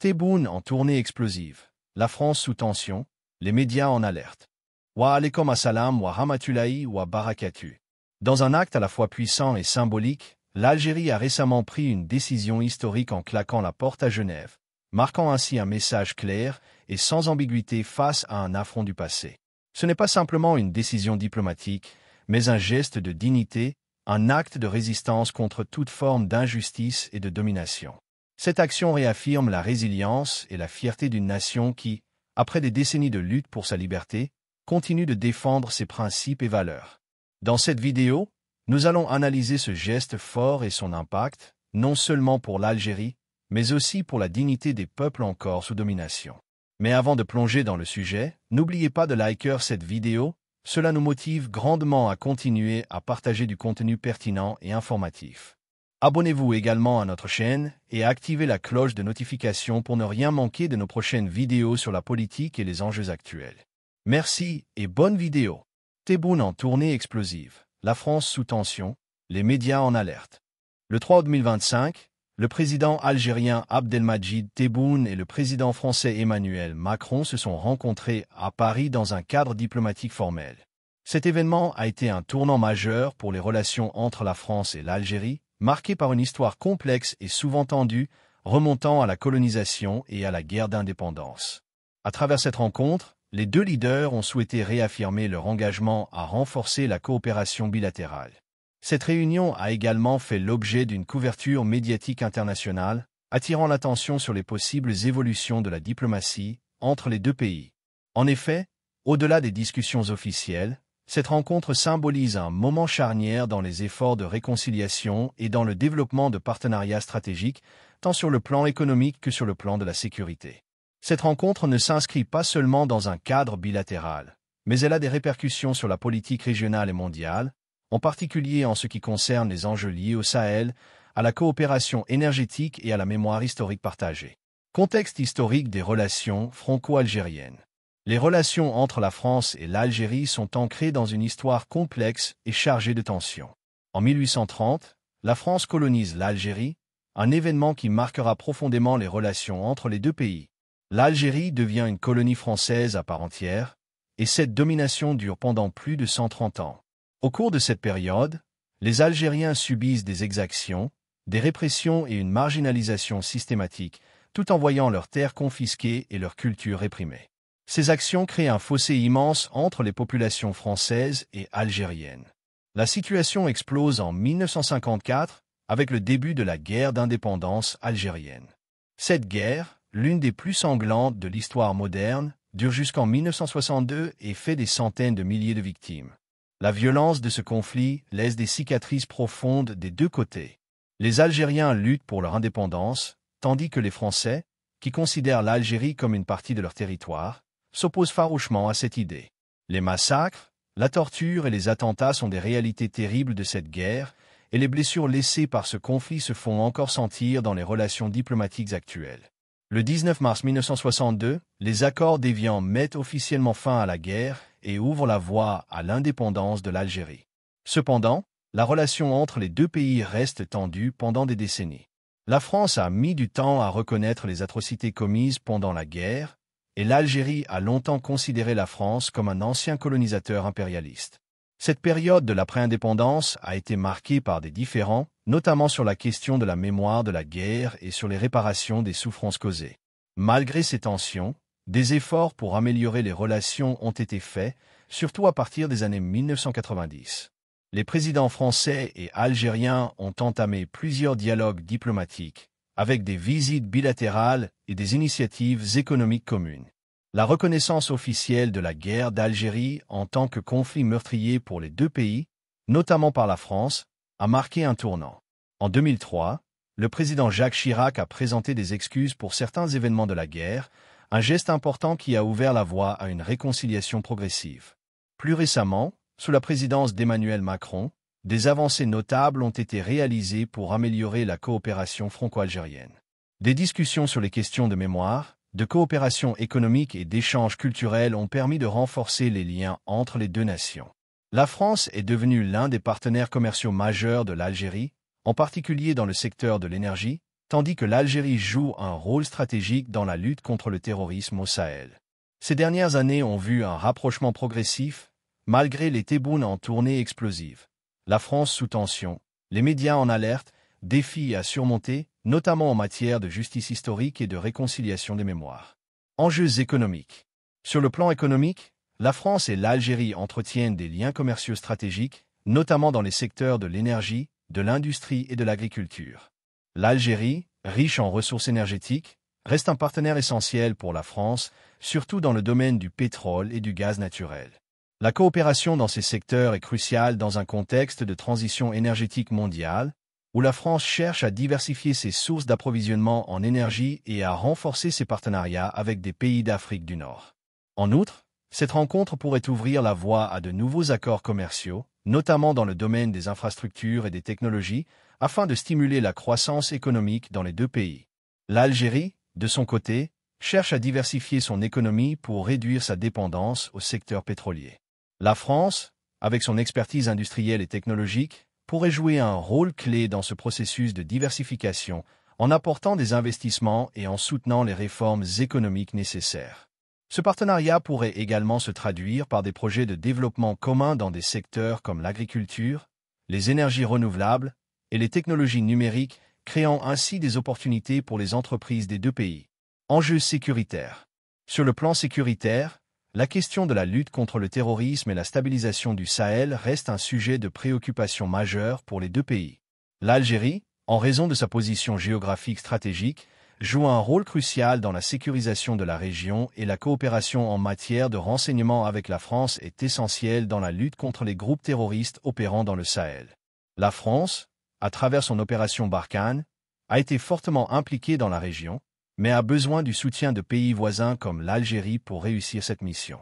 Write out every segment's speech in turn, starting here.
Tebboune en tournée explosive. La France sous tension, les médias en alerte. Wa alaikum assalam wa rahmatullahi wa barakatuh. Dans un acte à la fois puissant et symbolique, l'Algérie a récemment pris une décision historique en claquant la porte à Genève, marquant ainsi un message clair et sans ambiguïté face à un affront du passé. Ce n'est pas simplement une décision diplomatique, mais un geste de dignité, un acte de résistance contre toute forme d'injustice et de domination. Cette action réaffirme la résilience et la fierté d'une nation qui, après des décennies de lutte pour sa liberté, continue de défendre ses principes et valeurs. Dans cette vidéo, nous allons analyser ce geste fort et son impact, non seulement pour l'Algérie, mais aussi pour la dignité des peuples encore sous domination. Mais avant de plonger dans le sujet, n'oubliez pas de liker cette vidéo, cela nous motive grandement à continuer à partager du contenu pertinent et informatif. Abonnez-vous également à notre chaîne et activez la cloche de notification pour ne rien manquer de nos prochaines vidéos sur la politique et les enjeux actuels. Merci et bonne vidéo. Tebboune en tournée explosive. La France sous tension, les médias en alerte. Le 3 août 2025, le président algérien Abdelmadjid Tebboune et le président français Emmanuel Macron se sont rencontrés à Paris dans un cadre diplomatique formel. Cet événement a été un tournant majeur pour les relations entre la France et l'Algérie, marqué par une histoire complexe et souvent tendue, remontant à la colonisation et à la guerre d'indépendance. À travers cette rencontre, les deux leaders ont souhaité réaffirmer leur engagement à renforcer la coopération bilatérale. Cette réunion a également fait l'objet d'une couverture médiatique internationale, attirant l'attention sur les possibles évolutions de la diplomatie entre les deux pays. En effet, au-delà des discussions officielles, cette rencontre symbolise un moment charnière dans les efforts de réconciliation et dans le développement de partenariats stratégiques, tant sur le plan économique que sur le plan de la sécurité. Cette rencontre ne s'inscrit pas seulement dans un cadre bilatéral, mais elle a des répercussions sur la politique régionale et mondiale, en particulier en ce qui concerne les enjeux liés au Sahel, à la coopération énergétique et à la mémoire historique partagée. Contexte historique des relations franco-algériennes. Les relations entre la France et l'Algérie sont ancrées dans une histoire complexe et chargée de tensions. En 1830, la France colonise l'Algérie, un événement qui marquera profondément les relations entre les deux pays. L'Algérie devient une colonie française à part entière, et cette domination dure pendant plus de 130 ans. Au cours de cette période, les Algériens subissent des exactions, des répressions et une marginalisation systématique, tout en voyant leurs terres confisquées et leur culture réprimée. Ces actions créent un fossé immense entre les populations françaises et algériennes. La situation explose en 1954 avec le début de la guerre d'indépendance algérienne. Cette guerre, l'une des plus sanglantes de l'histoire moderne, dure jusqu'en 1962 et fait des centaines de milliers de victimes. La violence de ce conflit laisse des cicatrices profondes des deux côtés. Les Algériens luttent pour leur indépendance, tandis que les Français, qui considèrent l'Algérie comme une partie de leur territoire, s'opposent farouchement à cette idée. Les massacres, la torture et les attentats sont des réalités terribles de cette guerre, et les blessures laissées par ce conflit se font encore sentir dans les relations diplomatiques actuelles. Le 19 mars 1962, les accords d'Évian mettent officiellement fin à la guerre et ouvrent la voie à l'indépendance de l'Algérie. Cependant, la relation entre les deux pays reste tendue pendant des décennies. La France a mis du temps à reconnaître les atrocités commises pendant la guerre, et l'Algérie a longtemps considéré la France comme un ancien colonisateur impérialiste. Cette période de l'après-indépendance a été marquée par des différends, notamment sur la question de la mémoire de la guerre et sur les réparations des souffrances causées. Malgré ces tensions, des efforts pour améliorer les relations ont été faits, surtout à partir des années 1990. Les présidents français et algériens ont entamé plusieurs dialogues diplomatiques, avec des visites bilatérales et des initiatives économiques communes. La reconnaissance officielle de la guerre d'Algérie en tant que conflit meurtrier pour les deux pays, notamment par la France, a marqué un tournant. En 2003, le président Jacques Chirac a présenté des excuses pour certains événements de la guerre, un geste important qui a ouvert la voie à une réconciliation progressive. Plus récemment, sous la présidence d'Emmanuel Macron, des avancées notables ont été réalisées pour améliorer la coopération franco-algérienne. Des discussions sur les questions de mémoire, de coopération économique et d'échanges culturels ont permis de renforcer les liens entre les deux nations. La France est devenue l'un des partenaires commerciaux majeurs de l'Algérie, en particulier dans le secteur de l'énergie, tandis que l'Algérie joue un rôle stratégique dans la lutte contre le terrorisme au Sahel. Ces dernières années ont vu un rapprochement progressif, malgré les Tebboune en tournée explosive. La France sous tension, les médias en alerte, défis à surmonter, notamment en matière de justice historique et de réconciliation des mémoires. Enjeux économiques. Sur le plan économique, la France et l'Algérie entretiennent des liens commerciaux stratégiques, notamment dans les secteurs de l'énergie, de l'industrie et de l'agriculture. L'Algérie, riche en ressources énergétiques, reste un partenaire essentiel pour la France, surtout dans le domaine du pétrole et du gaz naturel. La coopération dans ces secteurs est cruciale dans un contexte de transition énergétique mondiale, où la France cherche à diversifier ses sources d'approvisionnement en énergie et à renforcer ses partenariats avec des pays d'Afrique du Nord. En outre, cette rencontre pourrait ouvrir la voie à de nouveaux accords commerciaux, notamment dans le domaine des infrastructures et des technologies, afin de stimuler la croissance économique dans les deux pays. L'Algérie, de son côté, cherche à diversifier son économie pour réduire sa dépendance au secteur pétrolier. La France, avec son expertise industrielle et technologique, pourrait jouer un rôle clé dans ce processus de diversification en apportant des investissements et en soutenant les réformes économiques nécessaires. Ce partenariat pourrait également se traduire par des projets de développement communs dans des secteurs comme l'agriculture, les énergies renouvelables et les technologies numériques, créant ainsi des opportunités pour les entreprises des deux pays. Enjeux sécuritaires. Sur le plan sécuritaire, la question de la lutte contre le terrorisme et la stabilisation du Sahel reste un sujet de préoccupation majeure pour les deux pays. L'Algérie, en raison de sa position géographique stratégique, joue un rôle crucial dans la sécurisation de la région et la coopération en matière de renseignement avec la France est essentielle dans la lutte contre les groupes terroristes opérant dans le Sahel. La France, à travers son opération Barkhane, a été fortement impliquée dans la région, mais a besoin du soutien de pays voisins comme l'Algérie pour réussir cette mission.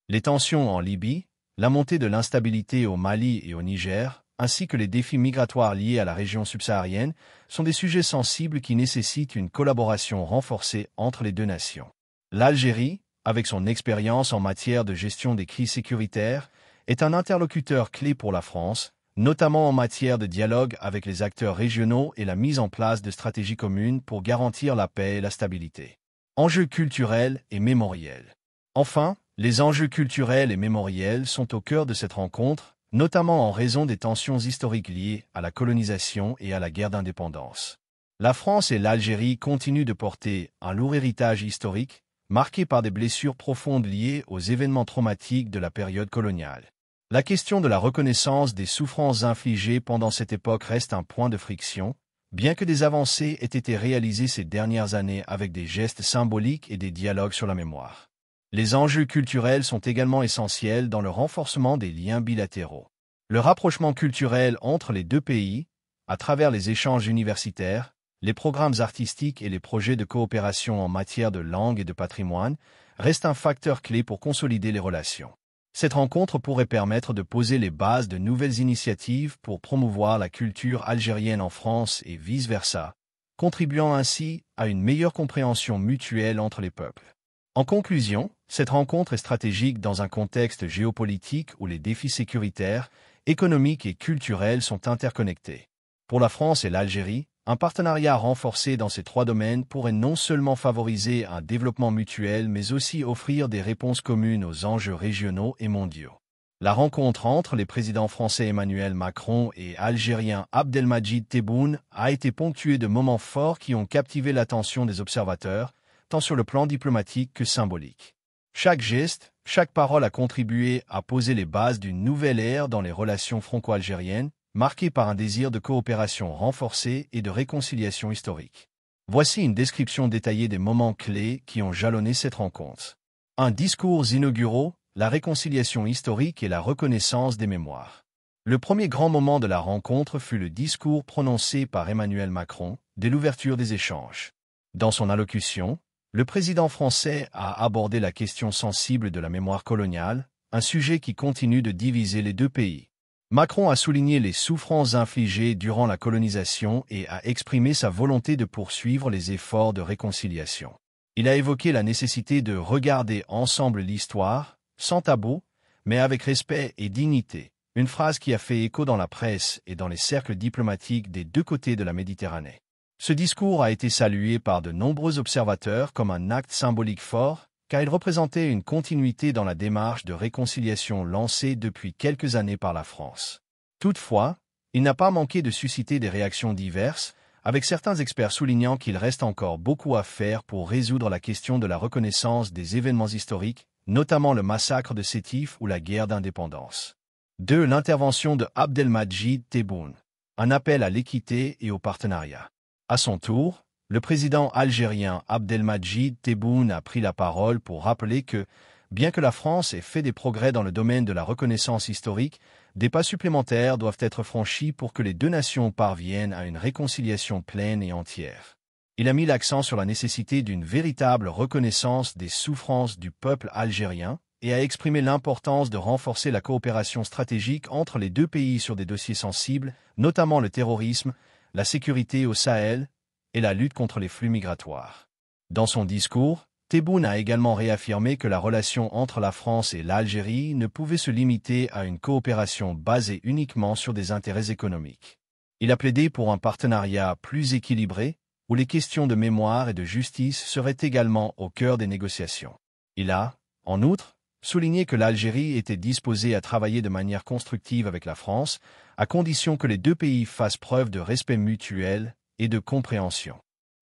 Les tensions en Libye, la montée de l'instabilité au Mali et au Niger, ainsi que les défis migratoires liés à la région subsaharienne, sont des sujets sensibles qui nécessitent une collaboration renforcée entre les deux nations. L'Algérie, avec son expérience en matière de gestion des crises sécuritaires, est un interlocuteur clé pour la France, notamment en matière de dialogue avec les acteurs régionaux et la mise en place de stratégies communes pour garantir la paix et la stabilité. Enjeux culturels et mémoriels. Enfin, les enjeux culturels et mémoriels sont au cœur de cette rencontre, notamment en raison des tensions historiques liées à la colonisation et à la guerre d'indépendance. La France et l'Algérie continuent de porter un lourd héritage historique, marqué par des blessures profondes liées aux événements traumatiques de la période coloniale. La question de la reconnaissance des souffrances infligées pendant cette époque reste un point de friction, bien que des avancées aient été réalisées ces dernières années avec des gestes symboliques et des dialogues sur la mémoire. Les enjeux culturels sont également essentiels dans le renforcement des liens bilatéraux. Le rapprochement culturel entre les deux pays, à travers les échanges universitaires, les programmes artistiques et les projets de coopération en matière de langue et de patrimoine, reste un facteur clé pour consolider les relations. Cette rencontre pourrait permettre de poser les bases de nouvelles initiatives pour promouvoir la culture algérienne en France et vice-versa, contribuant ainsi à une meilleure compréhension mutuelle entre les peuples. En conclusion, cette rencontre est stratégique dans un contexte géopolitique où les défis sécuritaires, économiques et culturels sont interconnectés. Pour la France et l'Algérie, un partenariat renforcé dans ces trois domaines pourrait non seulement favoriser un développement mutuel mais aussi offrir des réponses communes aux enjeux régionaux et mondiaux. La rencontre entre les présidents français Emmanuel Macron et algérien Abdelmadjid Tebboune a été ponctuée de moments forts qui ont captivé l'attention des observateurs, tant sur le plan diplomatique que symbolique. Chaque geste, chaque parole a contribué à poser les bases d'une nouvelle ère dans les relations franco-algériennes, marquée par un désir de coopération renforcée et de réconciliation historique. Voici une description détaillée des moments clés qui ont jalonné cette rencontre. Un discours inauguraux, la réconciliation historique et la reconnaissance des mémoires. Le premier grand moment de la rencontre fut le discours prononcé par Emmanuel Macron, dès l'ouverture des échanges. Dans son allocution, le président français a abordé la question sensible de la mémoire coloniale, un sujet qui continue de diviser les deux pays. Macron a souligné les souffrances infligées durant la colonisation et a exprimé sa volonté de poursuivre les efforts de réconciliation. Il a évoqué la nécessité de regarder ensemble l'histoire, sans tabou, mais avec respect et dignité, une phrase qui a fait écho dans la presse et dans les cercles diplomatiques des deux côtés de la Méditerranée. Ce discours a été salué par de nombreux observateurs comme un acte symbolique fort, car il représentait une continuité dans la démarche de réconciliation lancée depuis quelques années par la France. Toutefois, il n'a pas manqué de susciter des réactions diverses, avec certains experts soulignant qu'il reste encore beaucoup à faire pour résoudre la question de la reconnaissance des événements historiques, notamment le massacre de Sétif ou la guerre d'indépendance. 2. L'intervention de Abdelmadjid Tebboune. Un appel à l'équité et au partenariat. À son tour, le président algérien Abdelmadjid Tebboune a pris la parole pour rappeler que, bien que la France ait fait des progrès dans le domaine de la reconnaissance historique, des pas supplémentaires doivent être franchis pour que les deux nations parviennent à une réconciliation pleine et entière. Il a mis l'accent sur la nécessité d'une véritable reconnaissance des souffrances du peuple algérien et a exprimé l'importance de renforcer la coopération stratégique entre les deux pays sur des dossiers sensibles, notamment le terrorisme, la sécurité au Sahel et la lutte contre les flux migratoires. Dans son discours, Tebboune a également réaffirmé que la relation entre la France et l'Algérie ne pouvait se limiter à une coopération basée uniquement sur des intérêts économiques. Il a plaidé pour un partenariat plus équilibré, où les questions de mémoire et de justice seraient également au cœur des négociations. Il a, en outre, souligné que l'Algérie était disposée à travailler de manière constructive avec la France, à condition que les deux pays fassent preuve de respect mutuel et de compréhension.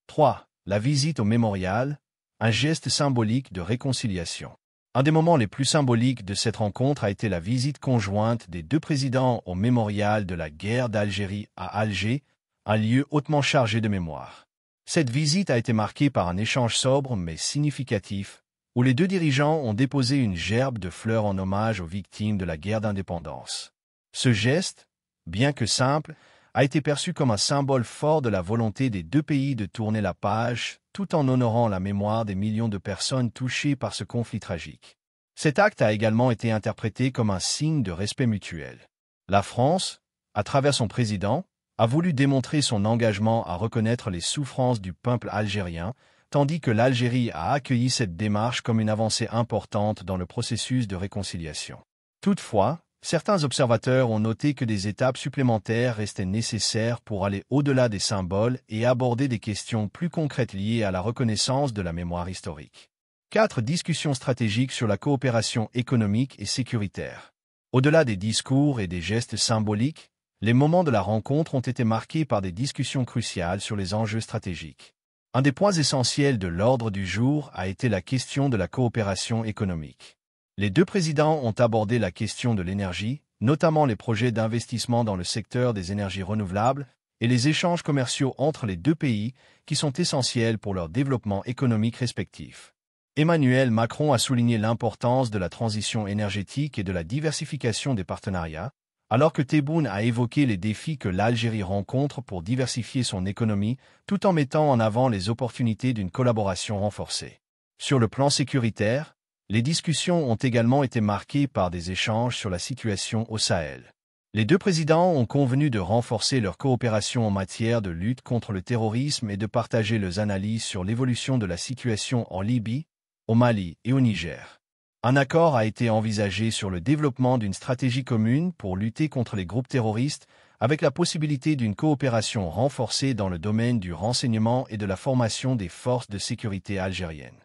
3. La visite au mémorial, un geste symbolique de réconciliation. Un des moments les plus symboliques de cette rencontre a été la visite conjointe des deux présidents au mémorial de la guerre d'Algérie à Alger, un lieu hautement chargé de mémoire. Cette visite a été marquée par un échange sobre mais significatif, où les deux dirigeants ont déposé une gerbe de fleurs en hommage aux victimes de la guerre d'indépendance. Ce geste, bien que simple, a été perçu comme un symbole fort de la volonté des deux pays de tourner la page, tout en honorant la mémoire des millions de personnes touchées par ce conflit tragique. Cet acte a également été interprété comme un signe de respect mutuel. La France, à travers son président, a voulu démontrer son engagement à reconnaître les souffrances du peuple algérien, tandis que l'Algérie a accueilli cette démarche comme une avancée importante dans le processus de réconciliation. Toutefois, certains observateurs ont noté que des étapes supplémentaires restaient nécessaires pour aller au-delà des symboles et aborder des questions plus concrètes liées à la reconnaissance de la mémoire historique. 4. Discussions stratégiques sur la coopération économique et sécuritaire. Au-delà des discours et des gestes symboliques, les moments de la rencontre ont été marqués par des discussions cruciales sur les enjeux stratégiques. Un des points essentiels de l'ordre du jour a été la question de la coopération économique. Les deux présidents ont abordé la question de l'énergie, notamment les projets d'investissement dans le secteur des énergies renouvelables, et les échanges commerciaux entre les deux pays qui sont essentiels pour leur développement économique respectif. Emmanuel Macron a souligné l'importance de la transition énergétique et de la diversification des partenariats, alors que Tebboune a évoqué les défis que l'Algérie rencontre pour diversifier son économie, tout en mettant en avant les opportunités d'une collaboration renforcée. Sur le plan sécuritaire, les discussions ont également été marquées par des échanges sur la situation au Sahel. Les deux présidents ont convenu de renforcer leur coopération en matière de lutte contre le terrorisme et de partager leurs analyses sur l'évolution de la situation en Libye, au Mali et au Niger. Un accord a été envisagé sur le développement d'une stratégie commune pour lutter contre les groupes terroristes, avec la possibilité d'une coopération renforcée dans le domaine du renseignement et de la formation des forces de sécurité algériennes.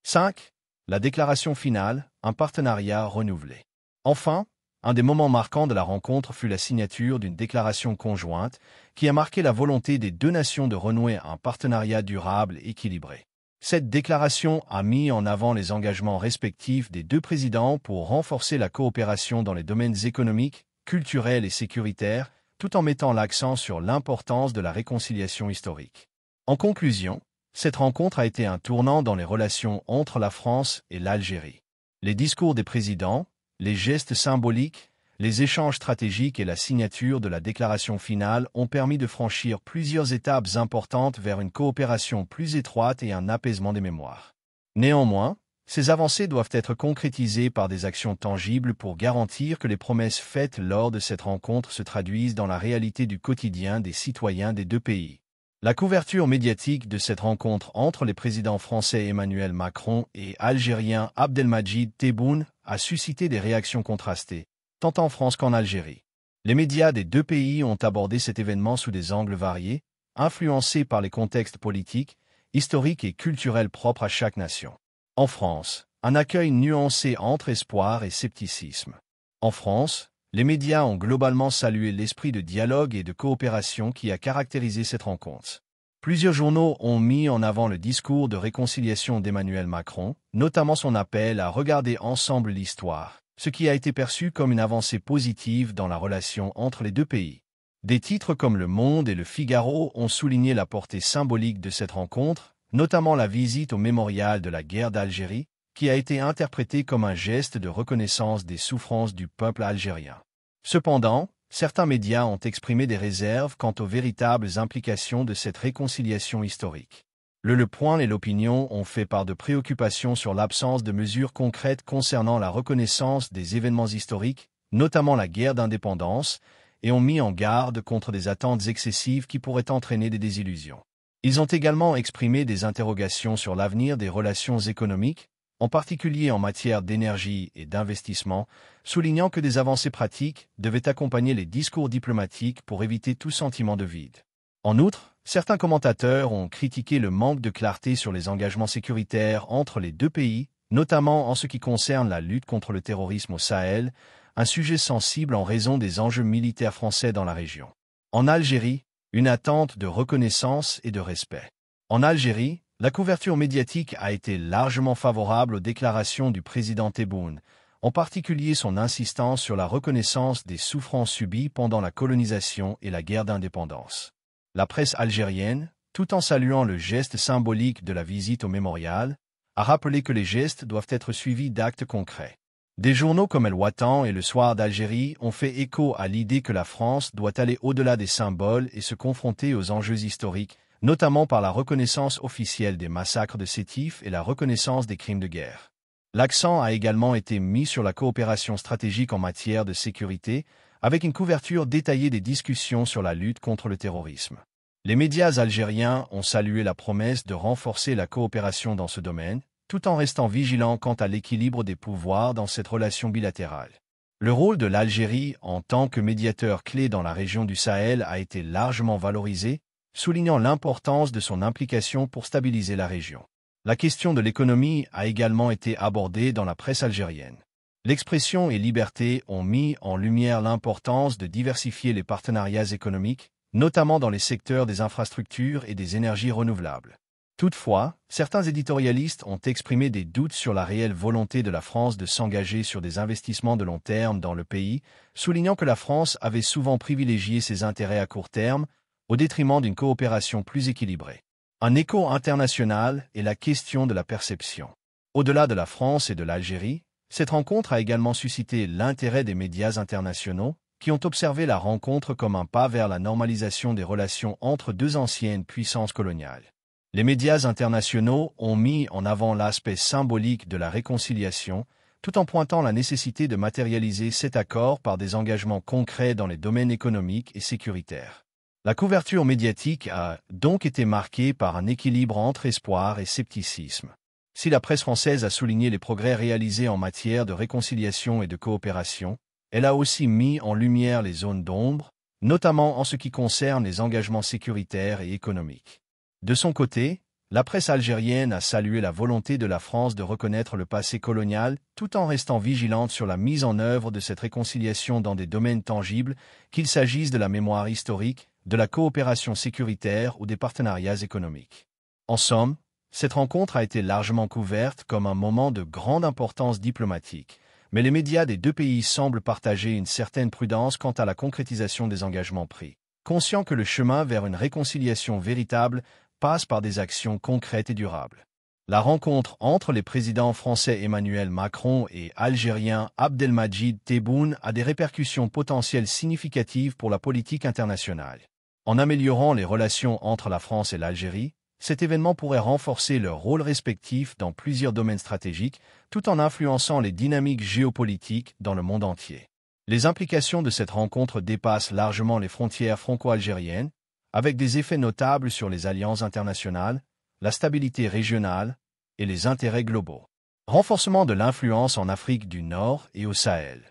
5. La déclaration finale, un partenariat renouvelé. Enfin, un des moments marquants de la rencontre fut la signature d'une déclaration conjointe qui a marqué la volonté des deux nations de renouer un partenariat durable et équilibré. Cette déclaration a mis en avant les engagements respectifs des deux présidents pour renforcer la coopération dans les domaines économiques, culturels et sécuritaires, tout en mettant l'accent sur l'importance de la réconciliation historique. En conclusion, cette rencontre a été un tournant dans les relations entre la France et l'Algérie. Les discours des présidents, les gestes symboliques, les échanges stratégiques et la signature de la déclaration finale ont permis de franchir plusieurs étapes importantes vers une coopération plus étroite et un apaisement des mémoires. Néanmoins, ces avancées doivent être concrétisées par des actions tangibles pour garantir que les promesses faites lors de cette rencontre se traduisent dans la réalité du quotidien des citoyens des deux pays. La couverture médiatique de cette rencontre entre les présidents français Emmanuel Macron et algérien Abdelmadjid Tebboune a suscité des réactions contrastées, tant en France qu'en Algérie. Les médias des deux pays ont abordé cet événement sous des angles variés, influencés par les contextes politiques, historiques et culturels propres à chaque nation. En France, un accueil nuancé entre espoir et scepticisme. En France, les médias ont globalement salué l'esprit de dialogue et de coopération qui a caractérisé cette rencontre. Plusieurs journaux ont mis en avant le discours de réconciliation d'Emmanuel Macron, notamment son appel à regarder ensemble l'histoire, ce qui a été perçu comme une avancée positive dans la relation entre les deux pays. Des titres comme Le Monde et Le Figaro ont souligné la portée symbolique de cette rencontre, notamment la visite au mémorial de la guerre d'Algérie, qui a été interprétée comme un geste de reconnaissance des souffrances du peuple algérien. Cependant, certains médias ont exprimé des réserves quant aux véritables implications de cette réconciliation historique. Le Point et l'Opinion ont fait part de préoccupations sur l'absence de mesures concrètes concernant la reconnaissance des événements historiques, notamment la guerre d'indépendance, et ont mis en garde contre des attentes excessives qui pourraient entraîner des désillusions. Ils ont également exprimé des interrogations sur l'avenir des relations économiques, en particulier en matière d'énergie et d'investissement, soulignant que des avancées pratiques devaient accompagner les discours diplomatiques pour éviter tout sentiment de vide. En outre, certains commentateurs ont critiqué le manque de clarté sur les engagements sécuritaires entre les deux pays, notamment en ce qui concerne la lutte contre le terrorisme au Sahel, un sujet sensible en raison des enjeux militaires français dans la région. En Algérie, une attente de reconnaissance et de respect. En Algérie, la couverture médiatique a été largement favorable aux déclarations du président Tebboune, en particulier son insistance sur la reconnaissance des souffrances subies pendant la colonisation et la guerre d'indépendance. La presse algérienne, tout en saluant le geste symbolique de la visite au mémorial, a rappelé que les gestes doivent être suivis d'actes concrets. Des journaux comme El Watan et Le Soir d'Algérie ont fait écho à l'idée que la France doit aller au-delà des symboles et se confronter aux enjeux historiques, notamment par la reconnaissance officielle des massacres de Sétif et la reconnaissance des crimes de guerre. L'accent a également été mis sur la coopération stratégique en matière de sécurité, avec une couverture détaillée des discussions sur la lutte contre le terrorisme. Les médias algériens ont salué la promesse de renforcer la coopération dans ce domaine, tout en restant vigilants quant à l'équilibre des pouvoirs dans cette relation bilatérale. Le rôle de l'Algérie en tant que médiateur clé dans la région du Sahel a été largement valorisé, soulignant l'importance de son implication pour stabiliser la région. La question de l'économie a également été abordée dans la presse algérienne. L'Expression et Liberté ont mis en lumière l'importance de diversifier les partenariats économiques, notamment dans les secteurs des infrastructures et des énergies renouvelables. Toutefois, certains éditorialistes ont exprimé des doutes sur la réelle volonté de la France de s'engager sur des investissements de long terme dans le pays, soulignant que la France avait souvent privilégié ses intérêts à court terme, au détriment d'une coopération plus équilibrée. Un écho international est la question de la perception. Au-delà de la France et de l'Algérie, cette rencontre a également suscité l'intérêt des médias internationaux, qui ont observé la rencontre comme un pas vers la normalisation des relations entre deux anciennes puissances coloniales. Les médias internationaux ont mis en avant l'aspect symbolique de la réconciliation, tout en pointant la nécessité de matérialiser cet accord par des engagements concrets dans les domaines économiques et sécuritaires. La couverture médiatique a donc été marquée par un équilibre entre espoir et scepticisme. Si la presse française a souligné les progrès réalisés en matière de réconciliation et de coopération, elle a aussi mis en lumière les zones d'ombre, notamment en ce qui concerne les engagements sécuritaires et économiques. De son côté, la presse algérienne a salué la volonté de la France de reconnaître le passé colonial tout en restant vigilante sur la mise en œuvre de cette réconciliation dans des domaines tangibles, qu'il s'agisse de la mémoire historique, de la coopération sécuritaire ou des partenariats économiques. En somme, cette rencontre a été largement couverte comme un moment de grande importance diplomatique, mais les médias des deux pays semblent partager une certaine prudence quant à la concrétisation des engagements pris, conscients que le chemin vers une réconciliation véritable passe par des actions concrètes et durables. La rencontre entre les présidents français Emmanuel Macron et algérien Abdelmadjid Tebboune a des répercussions potentielles significatives pour la politique internationale. En améliorant les relations entre la France et l'Algérie, cet événement pourrait renforcer leurs rôles respectifs dans plusieurs domaines stratégiques, tout en influençant les dynamiques géopolitiques dans le monde entier. Les implications de cette rencontre dépassent largement les frontières franco-algériennes, avec des effets notables sur les alliances internationales, la stabilité régionale et les intérêts globaux. Renforcement de l'influence en Afrique du Nord et au Sahel.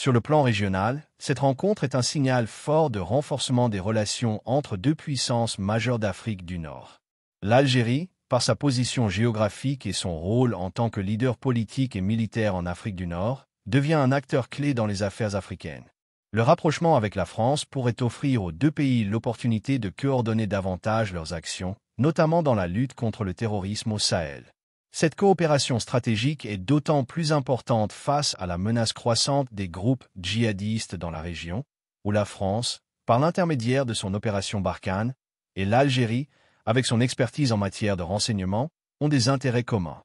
Sur le plan régional, cette rencontre est un signal fort de renforcement des relations entre deux puissances majeures d'Afrique du Nord. L'Algérie, par sa position géographique et son rôle en tant que leader politique et militaire en Afrique du Nord, devient un acteur clé dans les affaires africaines. Le rapprochement avec la France pourrait offrir aux deux pays l'opportunité de coordonner davantage leurs actions, notamment dans la lutte contre le terrorisme au Sahel. Cette coopération stratégique est d'autant plus importante face à la menace croissante des groupes djihadistes dans la région, où la France, par l'intermédiaire de son opération Barkhane, et l'Algérie, avec son expertise en matière de renseignement, ont des intérêts communs.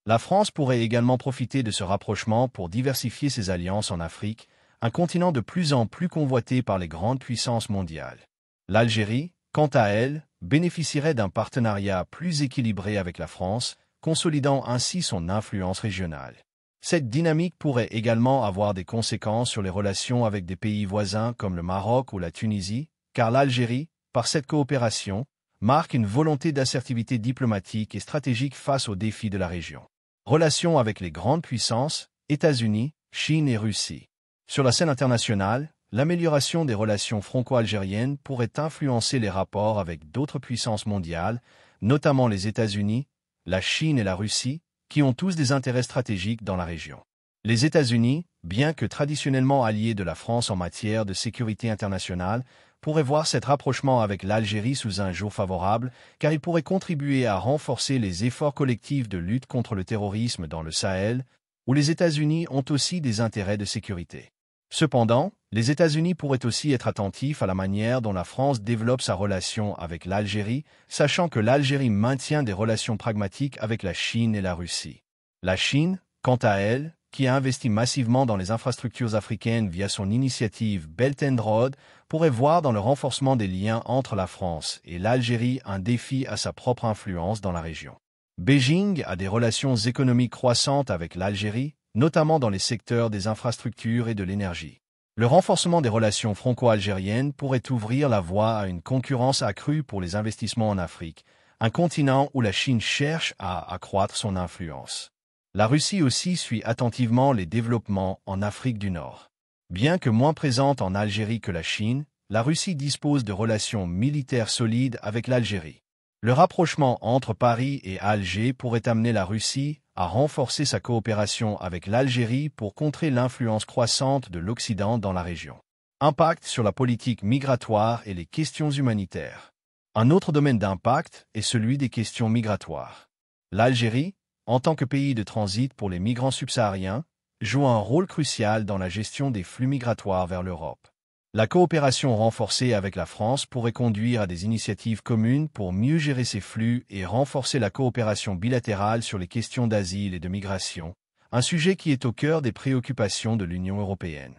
La France pourrait également profiter de ce rapprochement pour diversifier ses alliances en Afrique, un continent de plus en plus convoité par les grandes puissances mondiales. L'Algérie, quant à elle, bénéficierait d'un partenariat plus équilibré avec la France, consolidant ainsi son influence régionale. Cette dynamique pourrait également avoir des conséquences sur les relations avec des pays voisins comme le Maroc ou la Tunisie, car l'Algérie, par cette coopération, marque une volonté d'assertivité diplomatique et stratégique face aux défis de la région. Relations avec les grandes puissances, États-Unis, Chine et Russie. Sur la scène internationale, l'amélioration des relations franco-algériennes pourrait influencer les rapports avec d'autres puissances mondiales, notamment les États-Unis, la Chine et la Russie, qui ont tous des intérêts stratégiques dans la région. Les États-Unis, bien que traditionnellement alliés de la France en matière de sécurité internationale, pourraient voir cet rapprochement avec l'Algérie sous un jour favorable, car il pourrait contribuer à renforcer les efforts collectifs de lutte contre le terrorisme dans le Sahel, où les États-Unis ont aussi des intérêts de sécurité. Cependant, les États-Unis pourraient aussi être attentifs à la manière dont la France développe sa relation avec l'Algérie, sachant que l'Algérie maintient des relations pragmatiques avec la Chine et la Russie. La Chine, quant à elle, qui a investi massivement dans les infrastructures africaines via son initiative Belt and Road, pourrait voir dans le renforcement des liens entre la France et l'Algérie un défi à sa propre influence dans la région. Beijing a des relations économiques croissantes avec l'Algérie, notamment dans les secteurs des infrastructures et de l'énergie. Le renforcement des relations franco-algériennes pourrait ouvrir la voie à une concurrence accrue pour les investissements en Afrique, un continent où la Chine cherche à accroître son influence. La Russie aussi suit attentivement les développements en Afrique du Nord. Bien que moins présente en Algérie que la Chine, la Russie dispose de relations militaires solides avec l'Algérie. Le rapprochement entre Paris et Alger pourrait amener la Russie à renforcer sa coopération avec l'Algérie pour contrer l'influence croissante de l'Occident dans la région. Impact sur la politique migratoire et les questions humanitaires. Un autre domaine d'impact est celui des questions migratoires. L'Algérie, en tant que pays de transit pour les migrants subsahariens, joue un rôle crucial dans la gestion des flux migratoires vers l'Europe. La coopération renforcée avec la France pourrait conduire à des initiatives communes pour mieux gérer ces flux et renforcer la coopération bilatérale sur les questions d'asile et de migration, un sujet qui est au cœur des préoccupations de l'Union européenne.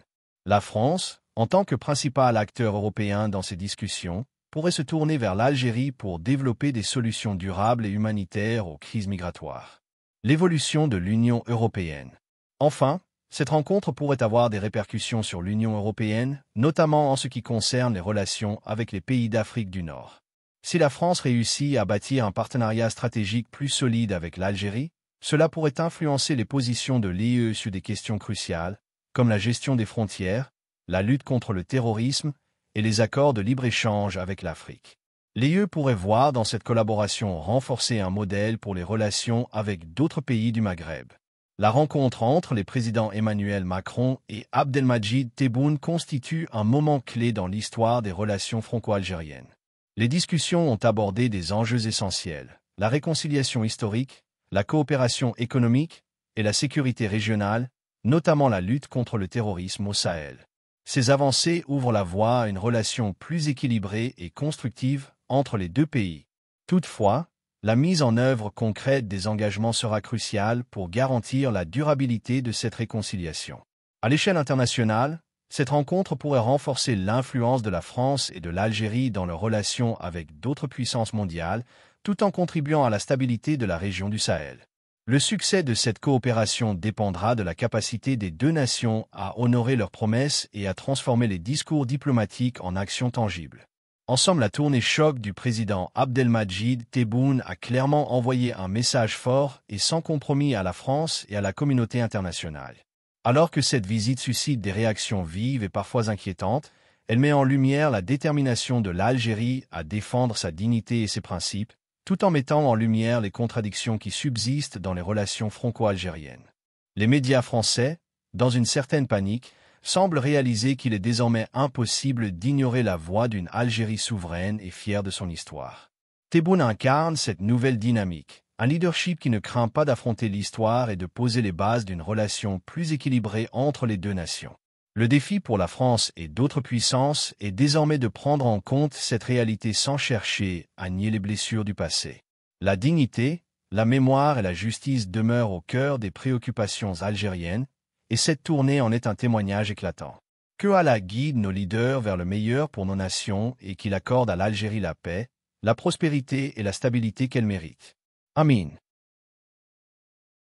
La France, en tant que principal acteur européen dans ces discussions, pourrait se tourner vers l'Algérie pour développer des solutions durables et humanitaires aux crises migratoires. L'évolution de l'Union européenne. Enfin, cette rencontre pourrait avoir des répercussions sur l'Union européenne, notamment en ce qui concerne les relations avec les pays d'Afrique du Nord. Si la France réussit à bâtir un partenariat stratégique plus solide avec l'Algérie, cela pourrait influencer les positions de l'UE sur des questions cruciales, comme la gestion des frontières, la lutte contre le terrorisme et les accords de libre-échange avec l'Afrique. L'UE pourrait voir dans cette collaboration renforcer un modèle pour les relations avec d'autres pays du Maghreb. La rencontre entre les présidents Emmanuel Macron et Abdelmadjid Tebboune constitue un moment clé dans l'histoire des relations franco-algériennes. Les discussions ont abordé des enjeux essentiels, la réconciliation historique, la coopération économique et la sécurité régionale, notamment la lutte contre le terrorisme au Sahel. Ces avancées ouvrent la voie à une relation plus équilibrée et constructive entre les deux pays. Toutefois, la mise en œuvre concrète des engagements sera cruciale pour garantir la durabilité de cette réconciliation. À l'échelle internationale, cette rencontre pourrait renforcer l'influence de la France et de l'Algérie dans leurs relations avec d'autres puissances mondiales, tout en contribuant à la stabilité de la région du Sahel. Le succès de cette coopération dépendra de la capacité des deux nations à honorer leurs promesses et à transformer les discours diplomatiques en actions tangibles. En somme, la tournée choc du président Abdelmadjid Tebboune a clairement envoyé un message fort et sans compromis à la France et à la communauté internationale. Alors que cette visite suscite des réactions vives et parfois inquiétantes, elle met en lumière la détermination de l'Algérie à défendre sa dignité et ses principes, tout en mettant en lumière les contradictions qui subsistent dans les relations franco-algériennes. Les médias français, dans une certaine panique, semblent réaliser qu'il est désormais impossible d'ignorer la voix d'une Algérie souveraine et fière de son histoire. Tebboune incarne cette nouvelle dynamique, un leadership qui ne craint pas d'affronter l'histoire et de poser les bases d'une relation plus équilibrée entre les deux nations. Le défi pour la France et d'autres puissances est désormais de prendre en compte cette réalité sans chercher à nier les blessures du passé. La dignité, la mémoire et la justice demeurent au cœur des préoccupations algériennes, et cette tournée en est un témoignage éclatant. Que Allah guide nos leaders vers le meilleur pour nos nations et qu'il accorde à l'Algérie la paix, la prospérité et la stabilité qu'elle mérite. Amin.